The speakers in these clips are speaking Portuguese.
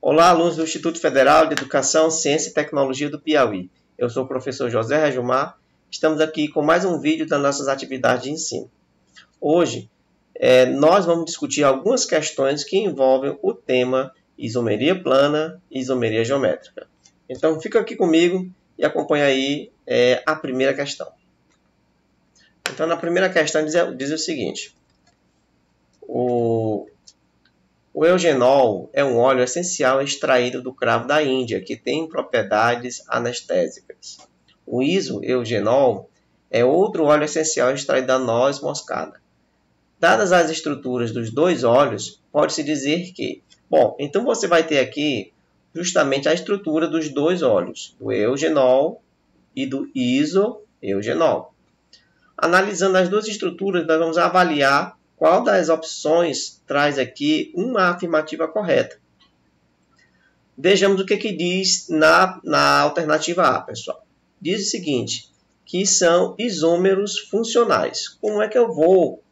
Olá, alunos do Instituto Federal de Educação, Ciência e Tecnologia do Piauí. Eu sou o professor José Regilmar. Estamos aqui com mais um vídeo das nossas atividades de ensino. Hoje, nós vamos discutir algumas questões que envolvem o tema isomeria plana e isomeria geométrica. Então, fica aqui comigo e acompanha aí a primeira questão. Então, na primeira questão diz o seguinte. O eugenol é um óleo essencial extraído do cravo da Índia, que tem propriedades anestésicas. O isoeugenol é outro óleo essencial extraído da noz moscada. Dadas as estruturas dos dois óleos, pode-se dizer que... Bom, então você vai ter aqui justamente a estrutura dos dois óleos, do eugenol e do isoeugenol. Analisando as duas estruturas, nós vamos avaliar qual das opções traz aqui uma afirmativa correta. Vejamos o que diz na alternativa A, pessoal. Diz o seguinte, que são isômeros funcionais. Como é que eu vou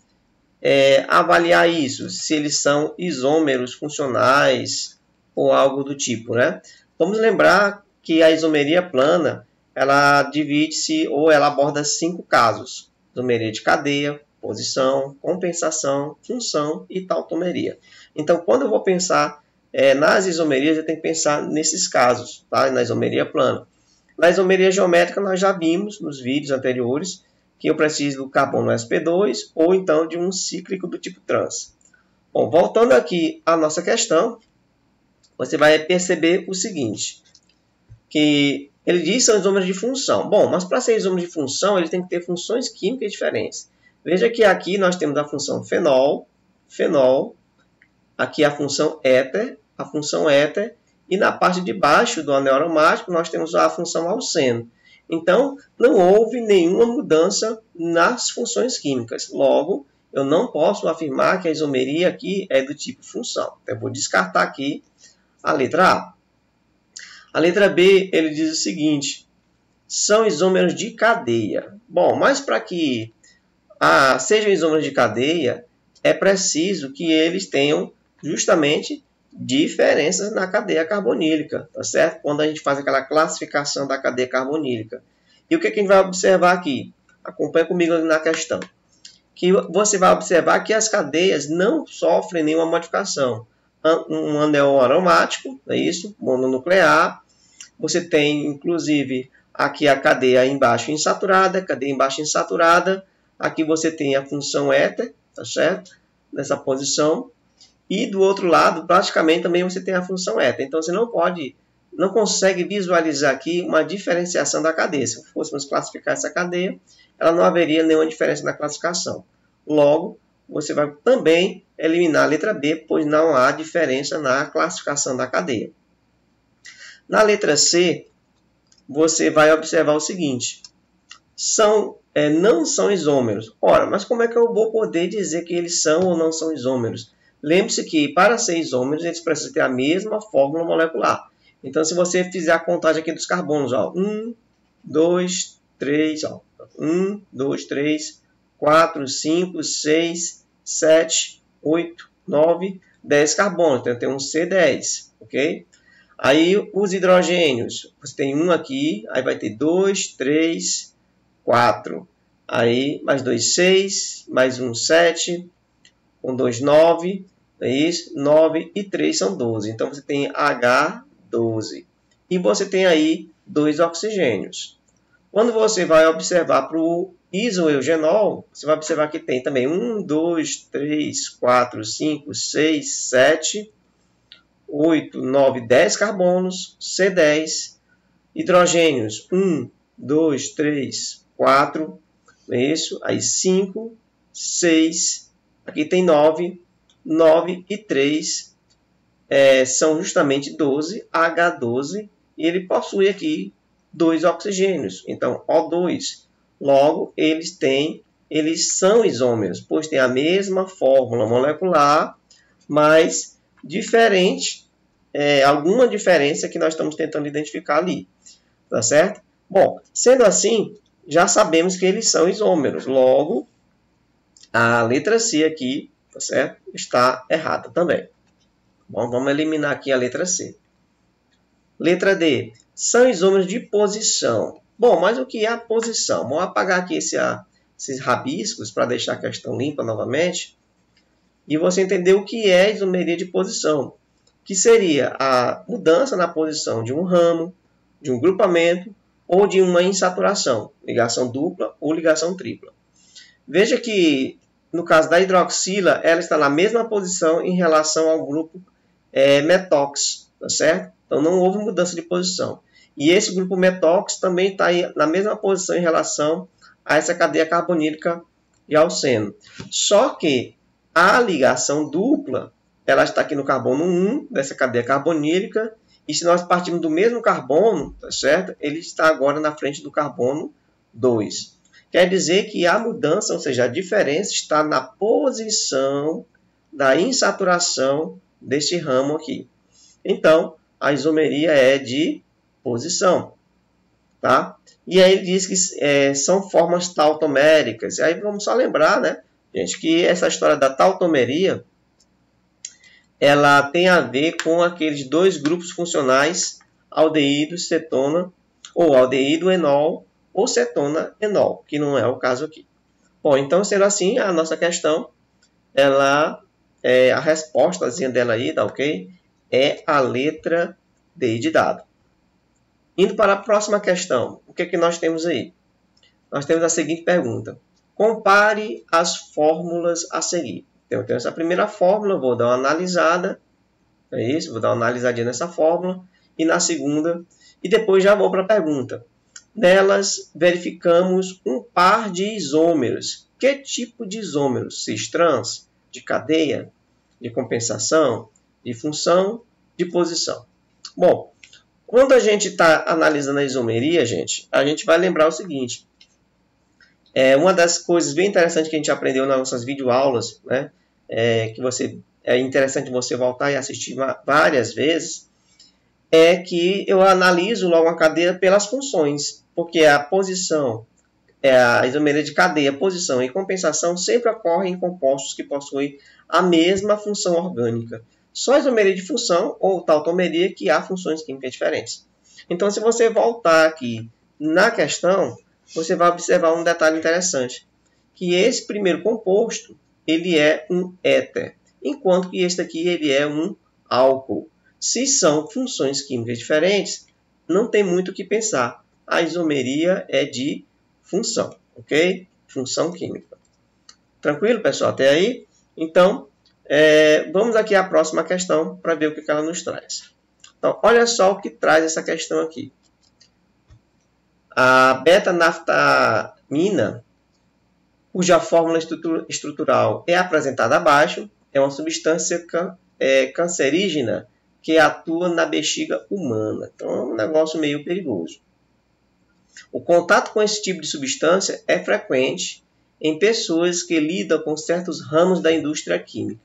avaliar isso? Se eles são isômeros funcionais ou algo do tipo, né? Vamos lembrar que a isomeria plana, ela divide-se ou ela aborda 5 casos. Isomeria de cadeia, posição, compensação, função e tautomeria. Então, quando eu vou pensar nas isomerias, eu tenho que pensar nesses casos, tá? Na isomeria plana. Na isomeria geométrica, nós já vimos nos vídeos anteriores que eu preciso do carbono sp2 ou então de um cíclico do tipo trans. Bom, voltando aqui à nossa questão, você vai perceber o seguinte, que ele diz que são isômeros de função. Bom, mas para ser isômero de função, ele tem que ter funções químicas diferentes. Veja que aqui nós temos a função fenol, aqui a função éter, e na parte de baixo do anel aromático nós temos a função alceno. Então, não houve nenhuma mudança nas funções químicas. Logo, eu não posso afirmar que a isomeria aqui é do tipo função. Então, eu vou descartar aqui a letra A. A letra B, ele diz o seguinte, são isômeros de cadeia. Bom, mas para que sejam isômeros de cadeia, é preciso que eles tenham justamente diferenças na cadeia carbonílica, tá certo? Quando a gente faz aquela classificação da cadeia carbonílica. E o que a gente vai observar aqui? Acompanhe comigo na questão. Que você vai observar que as cadeias não sofrem nenhuma modificação. Um anel aromático, é isso? Mononuclear. Você tem, inclusive, aqui a cadeia embaixo insaturada, cadeia embaixo insaturada. Aqui você tem a função éter, tá certo? Nessa posição. E do outro lado, praticamente também você tem a função éter. Então você não consegue visualizar aqui uma diferenciação da cadeia. Se fôssemos classificar essa cadeia, ela não haveria nenhuma diferença na classificação. Logo, você vai também eliminar a letra B, pois não há diferença na classificação da cadeia. Na letra C, você vai observar o seguinte. Não são isômeros. Ora, mas como é que eu vou poder dizer que eles são ou não são isômeros? Lembre-se que para ser isômeros, eles precisam ter a mesma fórmula molecular. Então, se você fizer a contagem aqui dos carbonos, 1, 2, 3, 1, 2, 3, 4, 5, 6, 7, 8, 9, 10 carbonos. Então, eu tenho um C10, ok? Aí, os hidrogênios, você tem um aqui, aí vai ter 2, 3, 4. Aí, mais 2, 6, mais um, 7, com 2, 9, é isso? 9 e 3 são 12. Então, você tem H12. E você tem aí 2 oxigênios. Quando você vai observar para o isoeugenol, você vai observar que tem também 1, 2, 3, 4, 5, 6, 7, 8, 9, 10 carbonos, C10, hidrogênios, 1, 2, 3, 4, é isso? Aí 5, 6, aqui tem 9, 9 e 3 são justamente 12, H12, e ele possui aqui 2 oxigênios, então O2. Logo, eles são isômeros, pois têm a mesma fórmula molecular, mas diferente, alguma diferença que nós estamos tentando identificar ali, tá certo? Bom, sendo assim, já sabemos que eles são isômeros, logo, a letra C aqui, tá certo? Está errada também. Bom, vamos eliminar aqui a letra C. Letra D. São isômeros de posição. Bom, mas o que é a posição? Vamos apagar aqui esses rabiscos para deixar a questão limpa novamente. E você entender o que é isomeria de posição. Que seria a mudança na posição de um ramo, de um grupamento ou de uma insaturação. Ligação dupla ou ligação tripla. Veja que no caso da hidroxila, ela está na mesma posição em relação ao grupo metox, tá certo? Então, não houve mudança de posição. E esse grupo metox também está na mesma posição em relação a essa cadeia carbonílica de alceno. Só que a ligação dupla, ela está aqui no carbono 1 dessa cadeia carbonílica, e se nós partirmos do mesmo carbono, tá certo? Ele está agora na frente do carbono 2. Quer dizer que a mudança, ou seja, a diferença está na posição da insaturação deste ramo aqui. Então, a isomeria é de posição. Tá? E aí ele diz que são formas tautoméricas. E aí vamos só lembrar, né, gente, que essa história da tautomeria, ela tem a ver com aqueles dois grupos funcionais, aldeído e cetona, ou aldeído enol, ou cetona enol, que não é o caso aqui. Bom, então, sendo assim, a nossa questão, a respostazinha dela aí, tá ok? É a letra D de dado. Indo para a próxima questão, o que é que nós temos aí? Nós temos a seguinte pergunta. Compare as fórmulas a seguir. Então, eu tenho essa primeira fórmula, vou dar uma analisada. É isso, vou dar uma analisadinha nessa fórmula. E na segunda, e depois já vou para a pergunta. Nelas, verificamos um par de isômeros. Que tipo de isômeros? Cis-trans, de cadeia, de compensação, de função, de posição. Bom, quando a gente está analisando a isomeria, a gente vai lembrar o seguinte. Uma das coisas bem interessantes que a gente aprendeu nas nossas videoaulas, né, é interessante você voltar e assistir várias vezes, é que eu analiso logo a cadeia pelas funções, porque a posição, a isomeria de cadeia, posição e compensação sempre ocorrem em compostos que possuem a mesma função orgânica. Só a isomeria de função ou tautomeria que há funções químicas diferentes. Então, se você voltar aqui na questão, você vai observar um detalhe interessante, que esse primeiro composto, ele é um éter, enquanto que este aqui ele é um álcool. Se são funções químicas diferentes, não tem muito o que pensar. A isomeria é de função, ok? Função química. Tranquilo, pessoal? Até aí? Então, vamos aqui à próxima questão para ver o que ela nos traz. Então, olha só o que traz essa questão aqui. A beta-naftamina, cuja fórmula estrutural é apresentada abaixo, é uma substância cancerígena que atua na bexiga humana. Então, é um negócio meio perigoso. O contato com esse tipo de substância é frequente em pessoas que lidam com certos ramos da indústria química.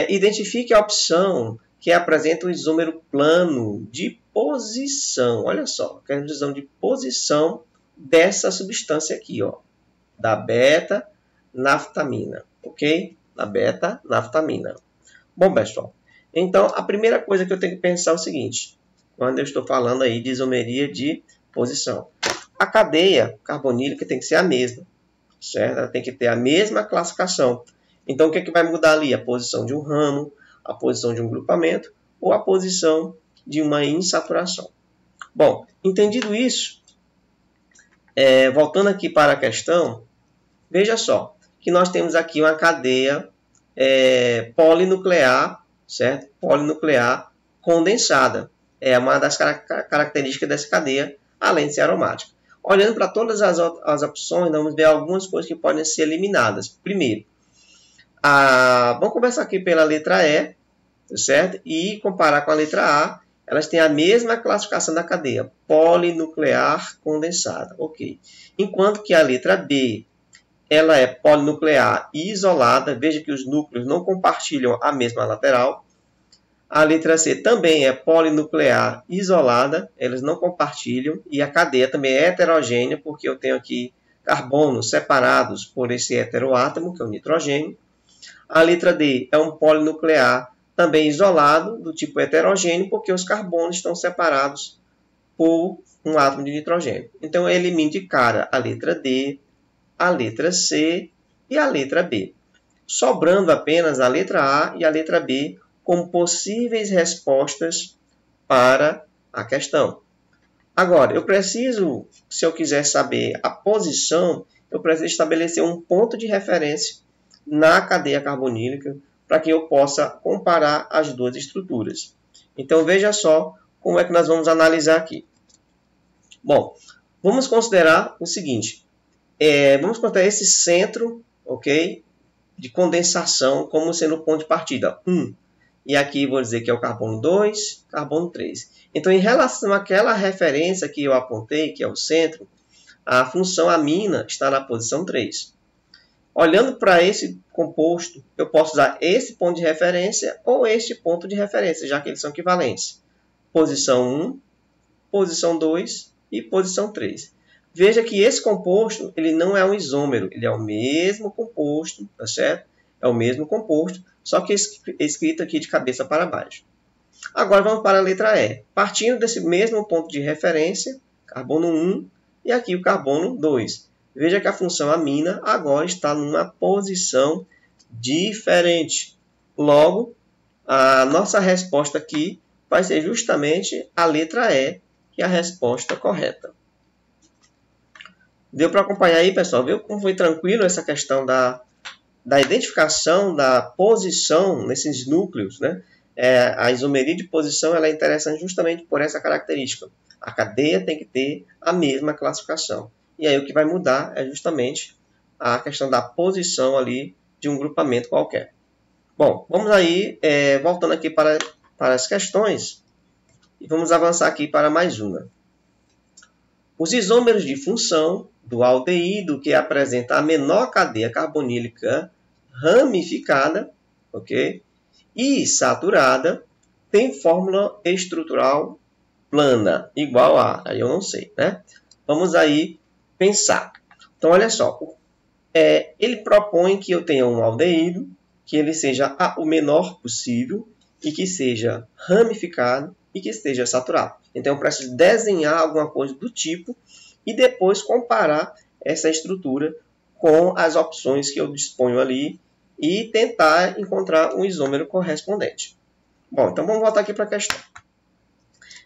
Identifique a opção que apresenta um isômero plano de posição. Olha só, queremos dizer de posição dessa substância aqui, ó, da beta-naftamina, ok? Da beta-naftamina. Bom, pessoal, então a primeira coisa que eu tenho que pensar é o seguinte, quando eu estou falando aí de isomeria de posição. A cadeia carbonílica tem que ser a mesma, certo? Ela tem que ter a mesma classificação. Então, o que é que vai mudar ali? A posição de um ramo, a posição de um grupamento ou a posição de uma insaturação. Bom, entendido isso, voltando aqui para a questão, veja só que nós temos aqui uma cadeia polinuclear, certo? Polinuclear condensada. É uma das características dessa cadeia, além de ser aromática. Olhando para todas as opções, vamos ver algumas coisas que podem ser eliminadas. Primeiro, vamos começar aqui pela letra E, certo? E comparar com a letra A, elas têm a mesma classificação da cadeia, polinuclear condensada, ok? Enquanto que a letra B, ela é polinuclear isolada, veja que os núcleos não compartilham a mesma lateral. A letra C também é polinuclear isolada, eles não compartilham, e a cadeia também é heterogênea, porque eu tenho aqui carbonos separados por esse heteroátomo, que é o nitrogênio. A letra D é um polinuclear também isolado, do tipo heterogêneo, porque os carbonos estão separados por um átomo de nitrogênio. Então, eu elimino de cara a letra D, a letra C e a letra B, sobrando apenas a letra A e a letra B como possíveis respostas para a questão. Agora, eu preciso, se eu quiser saber a posição, eu preciso estabelecer um ponto de referência na cadeia carbonílica para que eu possa comparar as duas estruturas. Então, veja só como é que nós vamos analisar aqui. Bom, vamos considerar o seguinte. Vamos considerar esse centro, ok, de condensação como sendo o ponto de partida 1. E aqui vou dizer que é o carbono 2, carbono 3. Então, em relação àquela referência que eu apontei, que é o centro, a função amina está na posição 3. Olhando para esse composto, eu posso usar esse ponto de referência ou este ponto de referência, já que eles são equivalentes. Posição 1, posição 2 e posição 3. Veja que esse composto ele não é um isômero, ele é o mesmo composto, tá certo? É o mesmo composto, só que escrito aqui de cabeça para baixo. Agora vamos para a letra E. Partindo desse mesmo ponto de referência, carbono 1 e aqui o carbono 2. Veja que a função amina agora está numa posição diferente. Logo, a nossa resposta aqui vai ser justamente a letra E, que é a resposta correta. Deu para acompanhar aí, pessoal? Viu como foi tranquilo essa questão da identificação da posição nesses núcleos, né? A isomeria de posição ela é interessante justamente por essa característica. A cadeia tem que ter a mesma classificação. E aí o que vai mudar é justamente a questão da posição ali de um grupamento qualquer. Bom, vamos aí, voltando aqui para as questões, e vamos avançar aqui para mais uma. Os isômeros de função do aldeído que apresenta a menor cadeia carbonílica ramificada, ok? E saturada, tem fórmula estrutural plana, igual a, aí eu não sei, né? Vamos aí pensar. Então, olha só, ele propõe que eu tenha um aldeído, que ele seja o menor possível e que seja ramificado e que esteja saturado. Então, eu preciso desenhar alguma coisa do tipo e depois comparar essa estrutura com as opções que eu disponho ali e tentar encontrar um isômero correspondente. Bom, então vamos voltar aqui para a questão.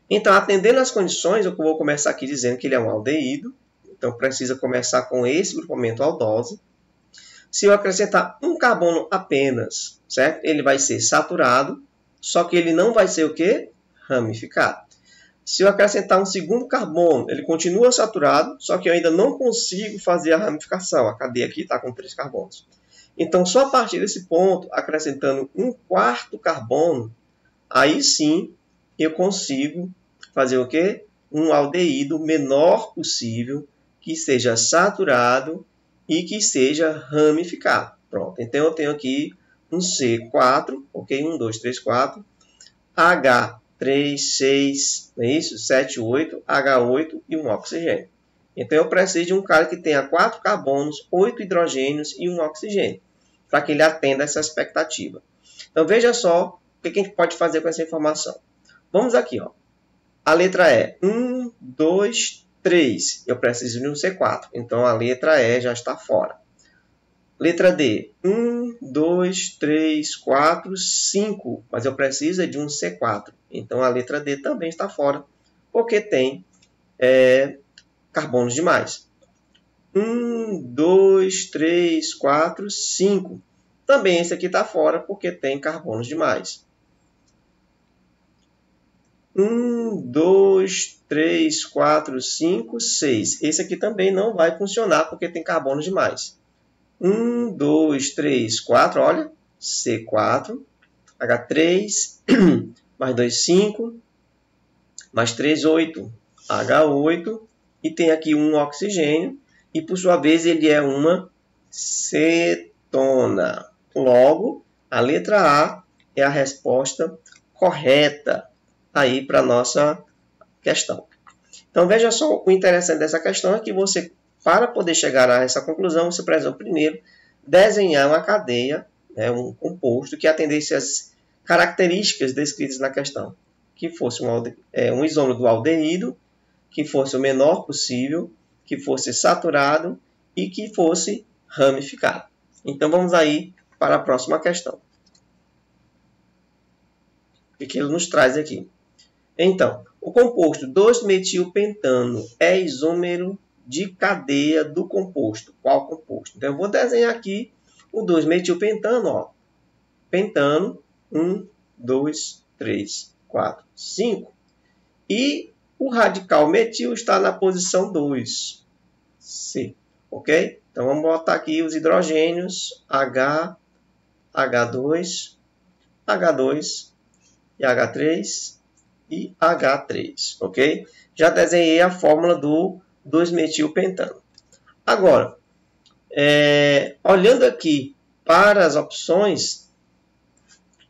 Então, atendendo às condições, eu vou começar aqui dizendo que ele é um aldeído. Então, precisa começar com esse grupamento aldose. Se eu acrescentar um carbono apenas, certo? Ele vai ser saturado, só que ele não vai ser o quê? Ramificado. Se eu acrescentar um segundo carbono, ele continua saturado, só que eu ainda não consigo fazer a ramificação. A cadeia aqui está com 3 carbonos. Então, só a partir desse ponto, acrescentando um quarto carbono, aí sim eu consigo fazer o quê? Um aldeído menor possível, que seja saturado e que seja ramificado. Pronto, então eu tenho aqui um C4, ok? 1, 2, 3, 4, H3, 6, não é isso? 7, 8, H8 e um oxigênio. Então eu preciso de um cara que tenha 4 carbonos, 8 hidrogênios e um oxigênio, para que ele atenda essa expectativa. Então veja só o que a gente pode fazer com essa informação. Vamos aqui, ó. A letra E, 1, 2, 3. Eu preciso de um C4. Então, a letra E já está fora. Letra D, 1, 2, 3, 4, 5. Mas eu preciso de um C4. Então, a letra D também está fora, porque tem carbonos demais. 1, 2, 3, 4, 5. Também esse aqui está fora, porque tem carbonos demais. 1, 2, 3, 4, 5, 6. Esse aqui também não vai funcionar porque tem carbono demais. 1, 2, 3, 4, olha, C4, H3, mais 2, 5, mais 3, 8, H8, e tem aqui um oxigênio, e por sua vez ele é uma cetona. Logo, a letra A é a resposta correta aí para a nossa questão. Então, veja só, o interessante dessa questão é que você, para poder chegar a essa conclusão, você precisa primeiro desenhar uma cadeia né, um composto que atendesse às características descritas na questão, que fosse um isômero do aldeído, que fosse o menor possível, que fosse saturado e que fosse ramificado. Então vamos aí para a próxima questão. O que ele nos traz aqui? Então, o composto 2-metilpentano é isômero de cadeia do composto. Qual composto? Então eu vou desenhar aqui o 2-metilpentano, ó. Pentano, 1, 2, 3, 4, 5. E o radical metil está na posição 2. C. Ok? Então vamos botar aqui os hidrogênios H, H2, H2 e H3 e H3. Ok? Já desenhei a fórmula do 2-metilpentano. Agora, olhando aqui para as opções,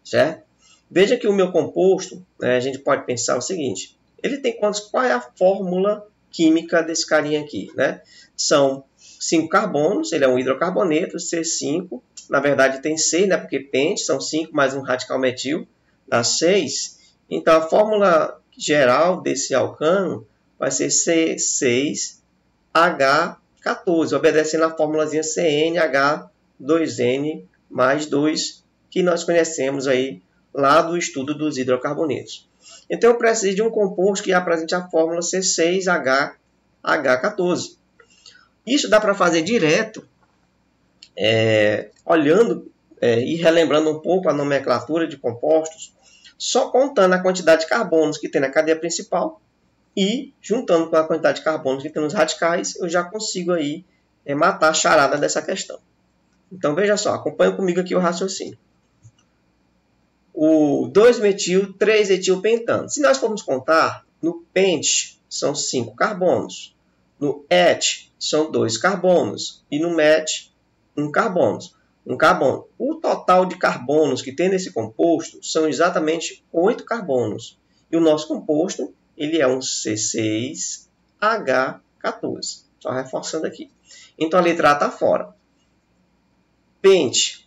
certo? Veja que o meu composto, a gente pode pensar o seguinte, ele tem quantos? Qual é a fórmula química desse carinha aqui, né? São 5 carbonos, ele é um hidrocarboneto, C5, na verdade tem 6, né? Porque pente, são 5 mais um radical metil, dá 6. Então a fórmula geral desse alcano vai ser C6H14, obedecendo a fórmulazinha CnH2n mais 2, que nós conhecemos aí lá do estudo dos hidrocarbonetos. Então eu preciso de um composto que apresente a fórmula C6H14. Isso dá para fazer direto, olhando e relembrando um pouco a nomenclatura de compostos, só contando a quantidade de carbonos que tem na cadeia principal e juntando com a quantidade de carbonos que tem nos radicais, eu já consigo aí matar a charada dessa questão. Então veja só, acompanha comigo aqui o raciocínio. O 2-metil-3-etilpentano. Se nós formos contar, no pente são 5 carbonos, no et são 2 carbonos e no met 1 carbono. O total de carbonos que tem nesse composto são exatamente 8 carbonos. E o nosso composto ele é um C6H14. Só reforçando aqui. Então a letra A está fora. Pente,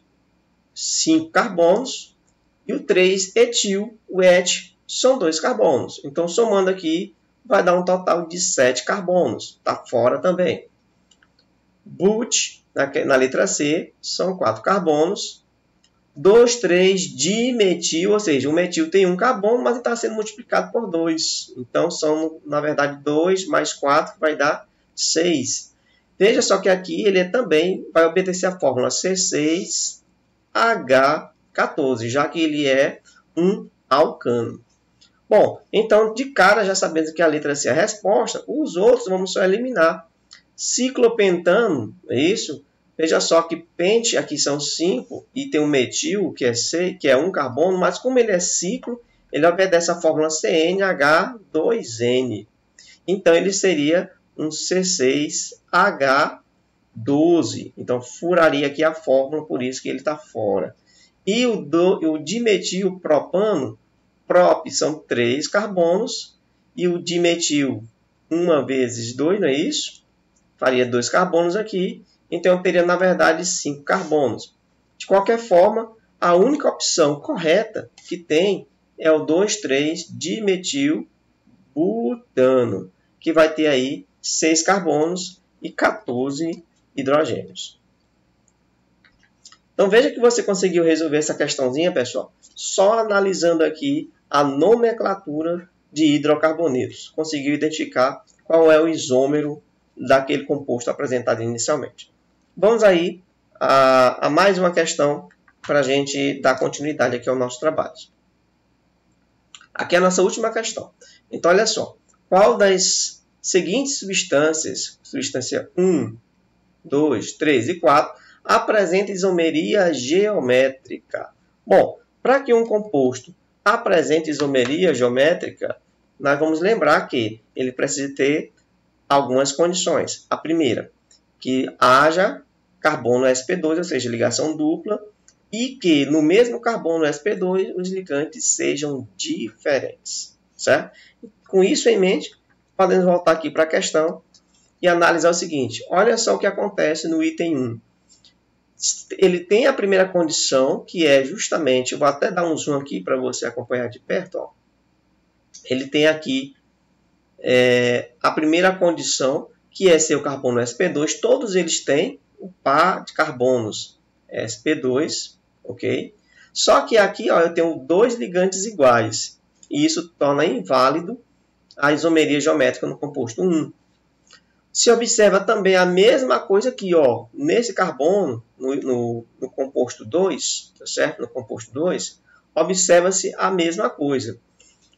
5 carbonos. E o 3-etil, o et, são 2 carbonos. Então, somando aqui, vai dar um total de 7 carbonos. Está fora também. But, na letra C, são 4 carbonos. 2,3-dimetil, ou seja, o metil tem 1 carbono, mas está sendo multiplicado por 2. Então, são, na verdade, 2 mais 4, que vai dar 6. Veja só que aqui ele também vai obedecer a fórmula C6H14, já que ele é um alcano. Bom, então de cara já sabemos que a letra C é a resposta, os outros vamos só eliminar. Ciclopentano, é isso? Veja só que pente aqui são 5 e tem um metil, que é 1 carbono, mas como ele é ciclo, ele obedece a fórmula CnH2n. Então ele seria um C6H12. Então furaria aqui a fórmula, por isso que ele está fora. E o dimetilpropano, prop são 3 carbonos, e o dimetil 1 vezes 2, não é isso? Faria 2 carbonos aqui, então eu teria, na verdade, 5 carbonos. De qualquer forma, a única opção correta que tem é o 2,3-dimetilbutano, que vai ter aí 6 carbonos e 14 hidrogênios. Então veja que você conseguiu resolver essa questãozinha, pessoal, só analisando aqui a nomenclatura de hidrocarbonetos. Conseguiu identificar qual é o isômero daquele composto apresentado inicialmente. Vamos aí a mais uma questão para a gente dar continuidade aqui ao nosso trabalho. Aqui é a nossa última questão. Então olha só, qual das seguintes substâncias, substância 1, 2, 3 e 4, apresenta isomeria geométrica? Bom, para que um composto apresente isomeria geométrica, nós vamos lembrar que ele precisa ter algumas condições. A primeira, que haja carbono sp2, ou seja, ligação dupla, e que no mesmo carbono sp2 os ligantes sejam diferentes. Certo? Com isso em mente, podemos voltar aqui para a questão e analisar o seguinte. Olha só o que acontece no item 1. Ele tem a primeira condição, que é justamente, eu vou até dar um zoom aqui para você acompanhar de perto. Ó. Ele tem aqui a primeira condição, que é ser o carbono sp2. Todos eles têm o par de carbonos sp2, ok? Só que aqui ó, eu tenho dois ligantes iguais, e isso torna inválido a isomeria geométrica no composto 1. Se observa também a mesma coisa aqui, ó, nesse carbono, no composto 2, tá certo? No composto 2, observa-se a mesma coisa.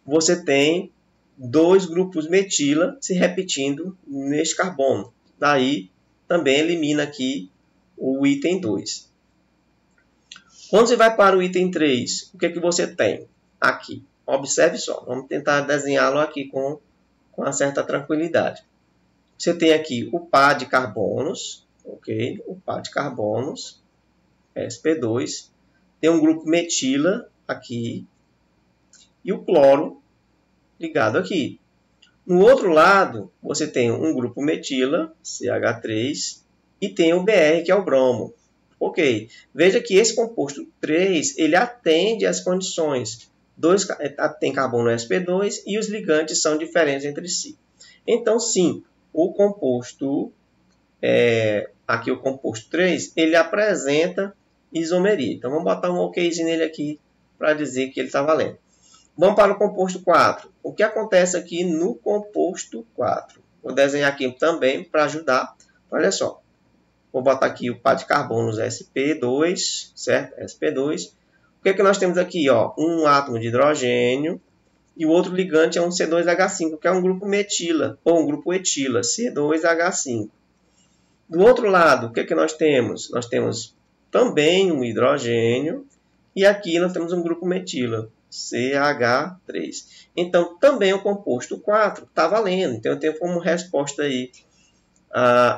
Você tem dois grupos metila se repetindo neste carbono. Daí, também elimina aqui o item 2. Quando você vai para o item 3, o que é que você tem aqui? Observe só, vamos tentar desenhá-lo aqui com uma certa tranquilidade. Você tem aqui o par de carbonos, ok? O par de carbonos, sp2. Tem um grupo metila aqui e o cloro ligado aqui. No outro lado, você tem um grupo metila, CH3, e tem o Br, que é o bromo. Ok, veja que esse composto 3, ele atende às condições. Tem carbono sp2 e os ligantes são diferentes entre si. Então, sim, o composto, aqui o composto 3, ele apresenta isomeria. Então, vamos botar um okzinho nele aqui para dizer que ele está valendo. Vamos para o composto 4. O que acontece aqui no composto 4? Vou desenhar aqui também para ajudar. Olha só. Vou botar aqui o par de carbonos sp2, certo? sp2. O que é que nós temos aqui? Ó? Um átomo de hidrogênio e o outro ligante é um C2H5, que é um grupo metila, ou um grupo etila, C2H5. Do outro lado, o que é que nós temos? Nós temos também um hidrogênio e aqui nós temos um grupo metila, CH3. Então, também o composto 4 está valendo. Então, eu tenho como resposta aí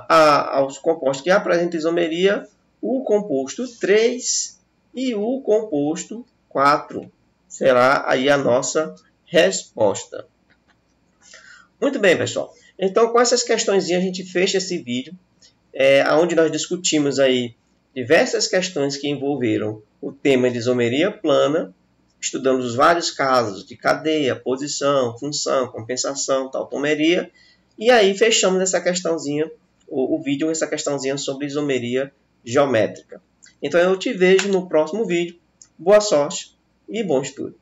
aos compostos que apresentam isomeria o composto 3 e o composto 4. Será aí a nossa resposta. Muito bem, pessoal. Então, com essas questões, a gente fecha esse vídeo, onde nós discutimos aí diversas questões que envolveram o tema de isomeria plana. Estudamos os vários casos de cadeia, posição, função, compensação, tautomeria. E aí fechamos essa questãozinha, o vídeo com essa questãozinha sobre isomeria geométrica. Então eu te vejo no próximo vídeo. Boa sorte e bom estudo.